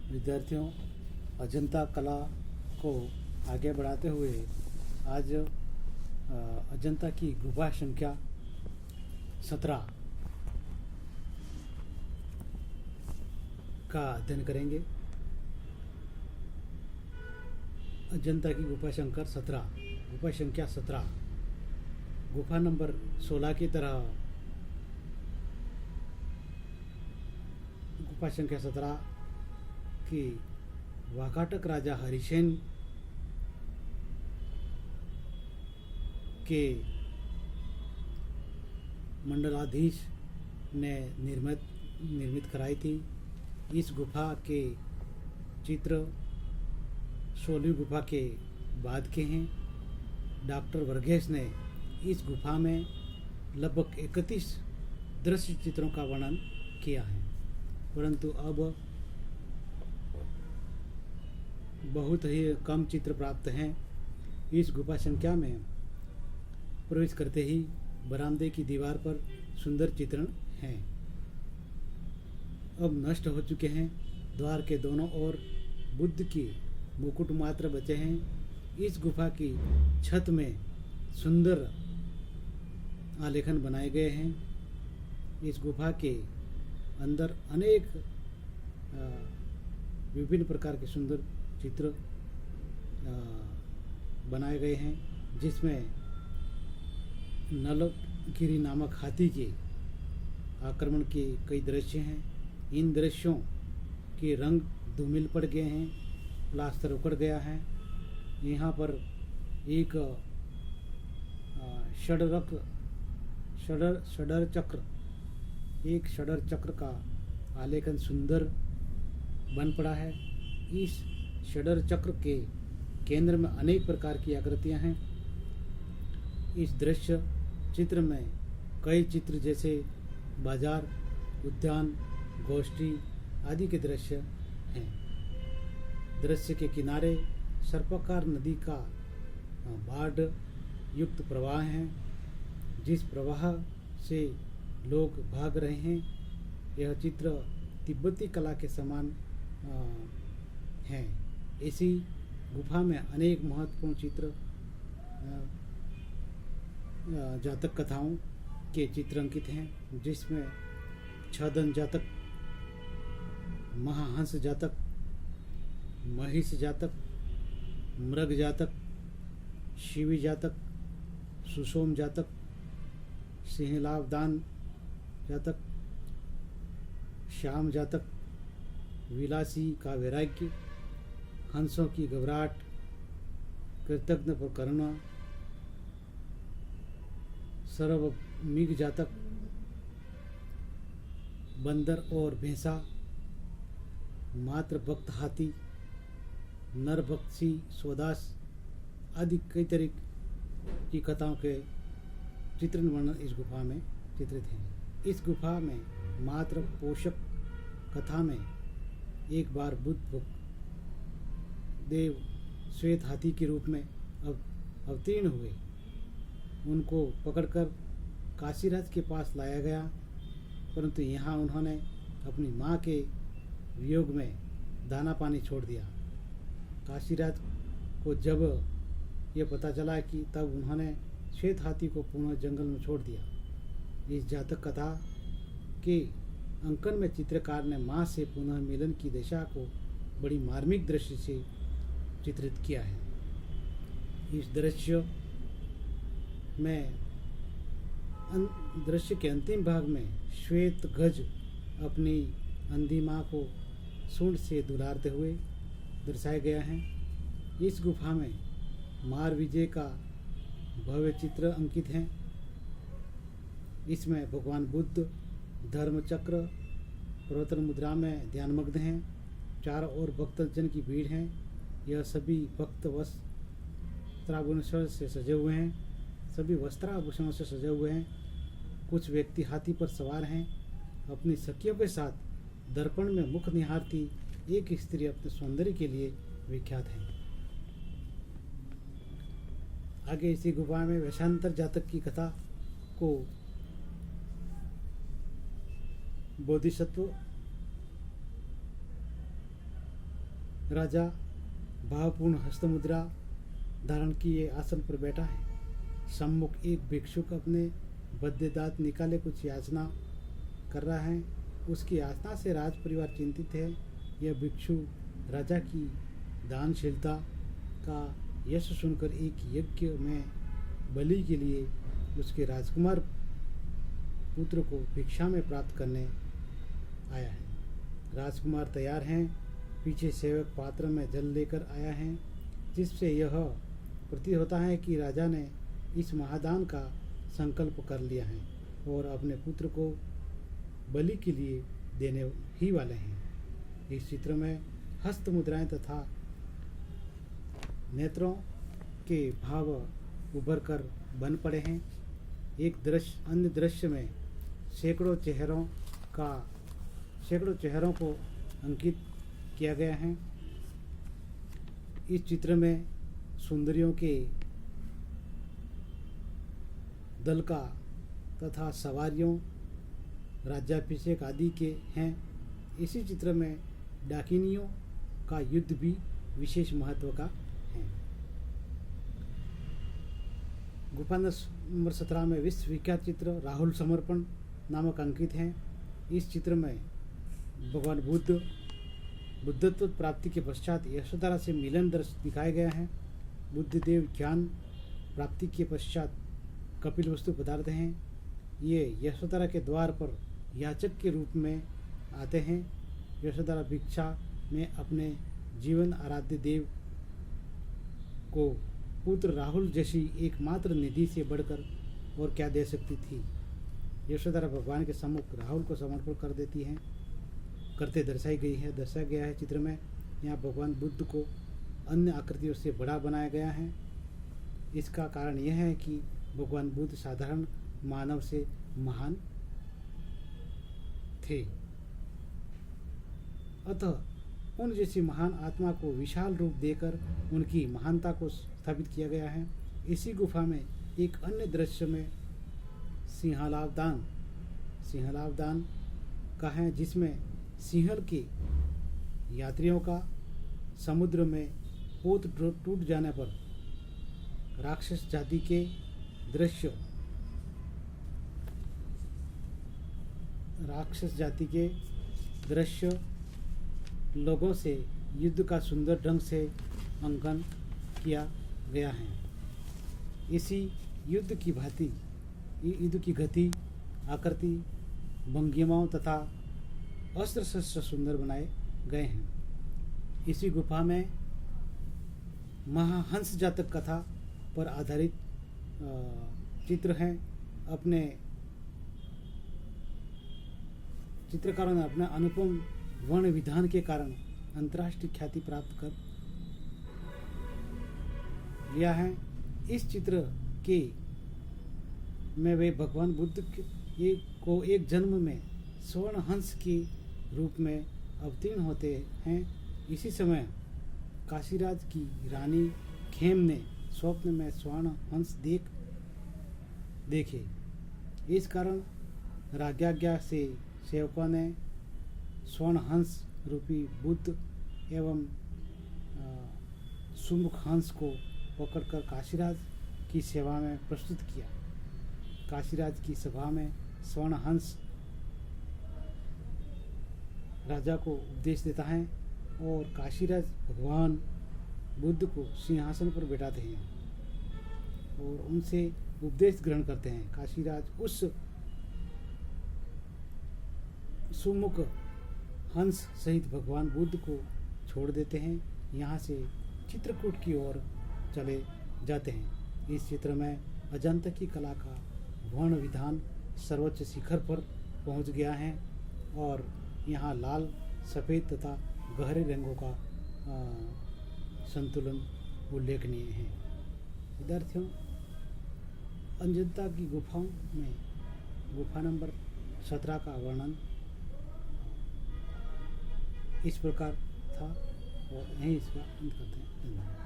विद्यार्थियों, अजंता कला को आगे बढ़ाते हुए आज अजंता की गुफा संख्या 17 का अध्ययन करेंगे। अजंता की गुफा संख्या 17 गुफा नंबर 16 की तरह गुफा संख्या 17 की वाकाटक राजा हरिसेन के मंडलाधीश ने निर्मित कराई थी। इस गुफा के चित्र 16वीं गुफा के बाद के हैं। डॉक्टर वर्गेस ने इस गुफा में लगभग 31 दृश्य चित्रों का वर्णन किया है, परंतु अब बहुत ही कम चित्र प्राप्त हैं। इस गुफा संख्या में प्रवेश करते ही बरामदे की दीवार पर सुंदर चित्रण हैं, अब नष्ट हो चुके हैं। द्वार के दोनों ओर बुद्ध की मुकुट मात्र बचे हैं। इस गुफा की छत में सुंदर आलेखन बनाए गए हैं। इस गुफा के अंदर अनेक विभिन्न प्रकार के सुंदर चित्र बनाए गए हैं, जिसमें नलगिरी नामक हाथी के आक्रमण के कई दृश्य हैं। इन दृश्यों के रंग धूमिल पड़ गए हैं, प्लास्टर उखड़ गया है। यहाँ पर एक षडर चक्र का आलेखन सुंदर बन पड़ा है। इस षडर चक्र के केंद्र में अनेक प्रकार की आकृतियां हैं। इस दृश्य चित्र में कई चित्र जैसे बाजार, उद्यान, गोष्ठी आदि के दृश्य हैं। दृश्य के किनारे सर्पाकार नदी का बाढ़ युक्त प्रवाह है, जिस प्रवाह से लोग भाग रहे हैं। यह चित्र तिब्बती कला के समान हैं। इसी गुफा में अनेक महत्वपूर्ण चित्र जातक कथाओं के चित्र अंकित हैं, जिसमें छदन जातक, महाहंस जातक, महिष जातक, मृग जातक, शिवी जातक, सुसोम जातक, सिंहलावदान जातक, श्याम जातक, विलासी का वैराग्य, हंसों की घबराहट, कृतज्ञ पर करुणा, सर्वमिग जातक, बंदर और भैंसा, मात्र भक्त हाथी, नर भक्ति स्वदास आदि कई तरह की कथाओं के चित्रण वर्णन इस गुफा में चित्रित हैं। इस गुफा में मात्र पोषक कथा में एक बार बुद्ध देव श्वेत हाथी के रूप में अवतीर्ण हुए। उनको पकड़कर काशीराज के पास लाया गया, परंतु यहाँ उन्होंने अपनी माँ के वियोग में दाना पानी छोड़ दिया। काशीराज को जब यह पता चला कि तब उन्होंने श्वेत हाथी को पुनः जंगल में छोड़ दिया। इस जातक कथा के अंकन में चित्रकार ने माँ से पुनः मिलन की दशा को बड़ी मार्मिक दृष्टि से चित्रित किया है। इस दृश्य के अंतिम भाग में श्वेत गज अपनी अंधी माँ को सूंड से दुलारते हुए दर्शाया गया है। इस गुफा में मार विजय का भव्य चित्र अंकित है। इसमें भगवान बुद्ध धर्म चक्र प्रवर्तन मुद्रा में ध्यानमग्न हैं। चारों ओर भक्तजन की भीड़ है। यह सभी भक्त वस्त्राभूषण से सजे हुए हैं। सभी वस्त्राभूषणों से सजे हुए हैं। कुछ व्यक्ति हाथी पर सवार हैं। अपनी सखियों के साथ दर्पण में मुख निहारती एक स्त्री अपने सौंदर्य के लिए विख्यात है। आगे इसी गुफा में वैशांतर जातक की कथा को बोधिसत्व राजा भावपूर्ण हस्तमुद्रा धारण किए आसन पर बैठा है। सम्मुख एक भिक्षुक अपने बद्ध दांत निकाले कुछ याचना कर रहा है। उसकी याचना से राज परिवार चिंतित है। यह भिक्षु राजा की दानशीलता का यश सुनकर एक यज्ञ में बलि के लिए उसके राजकुमार पुत्र को भिक्षा में प्राप्त करने आया है। राजकुमार तैयार हैं। पीछे सेवक पात्र में जल लेकर आया है, जिससे यह प्रतीत होता है कि राजा ने इस महादान का संकल्प कर लिया है और अपने पुत्र को बलि के लिए देने ही वाले हैं। इस चित्र में हस्त मुद्राएं तथा नेत्रों के भाव उभर कर बन पड़े हैं। एक दृश्य अन्य दृश्य में सैकड़ों चेहरों को अंकित किया गया है। इस चित्र में सुंदरियों के दल का तथा सवारियों राज्याभिषेक आदि के हैं। इसी चित्र में डाकिनियों का युद्ध भी विशेष महत्व का है। गुफा नंबर 17 में विश्व विख्यात चित्र राहुल समर्पण नामक अंकित है। इस चित्र में भगवान बुद्धत्व प्राप्ति के पश्चात यशोधरा से मिलन दृश्य दिखाया गया है। बुद्ध देव ज्ञान प्राप्ति के पश्चात कपिल वस्तु पदार्थ हैं। ये यशोधरा के द्वार पर याचक के रूप में आते हैं। यशोधरा भिक्षा में अपने जीवन आराध्य देव को पुत्र राहुल जैसी एकमात्र निधि से बढ़कर और क्या दे सकती थी। यशोधरा भगवान के सम्मुख राहुल को समर्पण कर देती हैं दर्शाया गया है चित्र में। यहाँ भगवान बुद्ध को अन्य आकृतियों से बड़ा बनाया गया है। इसका कारण यह है कि भगवान बुद्ध साधारण मानव से महान थे, अतः उन जैसी महान आत्मा को विशाल रूप देकर उनकी महानता को स्थापित किया गया है। इसी गुफा में एक अन्य दृश्य में सिंहलावदान का है, जिसमें सिंहल के यात्रियों का समुद्र में पोत टूट जाने पर राक्षस जाति के दृश्य लोगों से युद्ध का सुंदर ढंग से अंकन किया गया है। इसी युद्ध की गति, आकृति, भंगिमाओं तथा अस्त्र शस्त्र सुंदर बनाए गए हैं। इसी गुफा में महाहंस जातक कथा पर आधारित चित्र हैं। अपने चित्रकारों ने अपना अनुपम वर्ण विधान के कारण अंतर्राष्ट्रीय ख्याति प्राप्त कर लिया है। इस चित्र के में वे भगवान बुद्ध को एक जन्म में स्वर्ण हंस के रूप में अवतीर्ण होते हैं। इसी समय काशीराज की रानी खेम ने स्वप्न में स्वर्ण हंस देखे। इस कारण राज्ञा से सेवकों ने स्वर्ण हंस रूपी बुद्ध एवं सुमुख हंस को पकड़कर काशीराज की सेवा में प्रस्तुत किया। काशीराज की सभा में स्वर्ण हंस राजा को उपदेश देता है और काशीराज भगवान बुद्ध को सिंहासन पर बैठाते हैं और उनसे उपदेश ग्रहण करते हैं। काशीराज उस सुमुख हंस सहित भगवान बुद्ध को छोड़ देते हैं, यहाँ से चित्रकूट की ओर चले जाते हैं। इस चित्र में अजंता की कला का वर्ण विधान सर्वोच्च शिखर पर पहुंच गया है और यहाँ लाल, सफ़ेद तथा गहरे रंगों का संतुलन उल्लेखनीय है। विद्यार्थियों, अजंता की गुफाओं में गुफा नंबर 17 का वर्णन इस प्रकार था और यहीं इसका अंत करते हैं। धन्यवाद।